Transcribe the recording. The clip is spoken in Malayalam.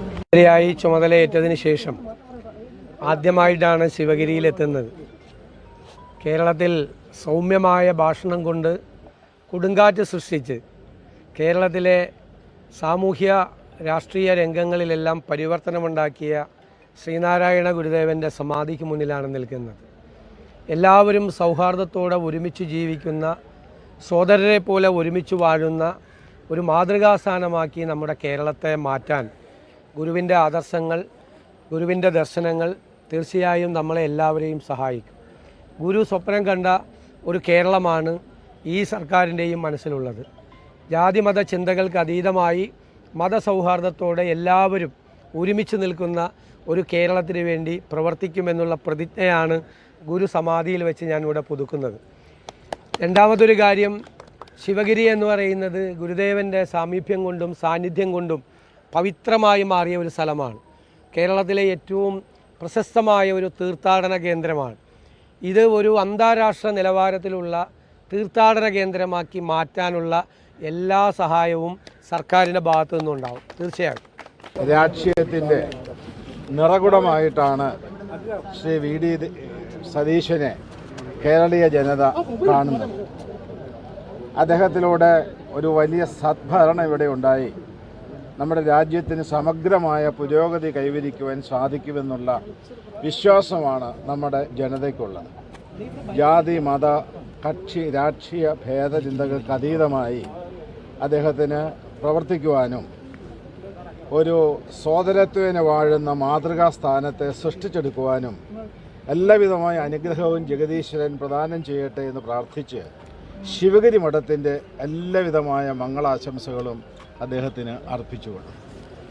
മന്ത്രിയായി ചുമതലയേറ്റതിന് ശേഷം ആദ്യമായിട്ടാണ് ശിവഗിരിയിലെത്തുന്നത്. കേരളത്തിൽ സൗമ്യമായ ഭാഷണം കൊണ്ട് കൊടുങ്കാറ്റ് സൃഷ്ടിച്ച് കേരളത്തിലെ സാമൂഹ്യ രാഷ്ട്രീയ രംഗങ്ങളിലെല്ലാം പരിവർത്തനമുണ്ടാക്കിയ ശ്രീനാരായണ ഗുരുദേവൻ്റെ സമാധിക്ക് മുന്നിലാണ് നിൽക്കുന്നത്. എല്ലാവരും സൗഹാർദ്ദത്തോടെ ഒരുമിച്ച് ജീവിക്കുന്ന, സോദരരെ പോലെ ഒരുമിച്ച് വാഴുന്ന ഒരു മാതൃകാസ്ഥാനമാക്കി നമ്മുടെ കേരളത്തെ മാറ്റാൻ ഗുരുവിൻ്റെ ആദർശങ്ങൾ, ഗുരുവിൻ്റെ ദർശനങ്ങൾ തീർച്ചയായും നമ്മളെ എല്ലാവരെയും സഹായിക്കും. ഗുരു സ്വപ്നം കണ്ട ഒരു കേരളമാണ് ഈ സർക്കാരിൻ്റെയും മനസ്സിലുള്ളത്. ജാതിമത ചിന്തകൾക്ക് അതീതമായി മതസൗഹാർദ്ദത്തോടെ എല്ലാവരും ഒരുമിച്ച് നിൽക്കുന്ന ഒരു കേരളത്തിന് വേണ്ടി പ്രവർത്തിക്കുമെന്നുള്ള പ്രതിജ്ഞയാണ് ഗുരു സമാധിയിൽ വെച്ച് ഞാനിവിടെ പുതുക്കുന്നത്. രണ്ടാമതൊരു കാര്യം, ശിവഗിരി എന്ന് പറയുന്നത് ഗുരുദേവൻ്റെ സാമീപ്യം കൊണ്ടും സാന്നിധ്യം കൊണ്ടും പവിത്രമായി മാറിയ ഒരു സ്ഥലമാണ്. കേരളത്തിലെ ഏറ്റവും പ്രശസ്തമായ ഒരു തീർത്ഥാടന കേന്ദ്രമാണ്. ഇത് ഒരു അന്താരാഷ്ട്ര നിലവാരത്തിലുള്ള തീർത്ഥാടന കേന്ദ്രമാക്കി മാറ്റാനുള്ള എല്ലാ സഹായവും സർക്കാരിൻ്റെ ഭാഗത്തു നിന്നുണ്ടാവും. തീർച്ചയായും രാഷ്ട്രീയത്തിൻ്റെ നിറകുടമായിട്ടാണ് ശ്രീ വി ഡി സതീശനെ കേരളീയ ജനത കാണുന്നത്. അദ്ദേഹത്തിലൂടെ ഒരു വലിയ സദ്ഭരണം ഇവിടെ ഉണ്ടായി നമ്മുടെ രാജ്യത്തിന് സമഗ്രമായ പുരോഗതി കൈവരിക്കുവാൻ സാധിക്കുമെന്നുള്ള വിശ്വാസമാണ് നമ്മുടെ ജനതയ്ക്കുള്ളത്. ജാതി മത കക്ഷി രാഷ്ട്രീയ ഭേദചിന്തകൾക്ക് അതീതമായി അദ്ദേഹത്തിന് പ്രവർത്തിക്കുവാനും ഒരു സോദരത്വേന വാഴുന്ന മാതൃകാ സ്ഥാനത്തെ സൃഷ്ടിച്ചെടുക്കുവാനും എല്ലാവിധമായ അനുഗ്രഹവും ജഗദീശ്വരൻ പ്രദാനം ചെയ്യട്ടെ എന്ന് പ്രാർത്ഥിച്ച് ശിവഗിരി മഠത്തിൻ്റെ എല്ലാവിധമായ മംഗളാശംസകളും അദ്ദേഹത്തിന് അർപ്പിച്ചുകൊള്ളും.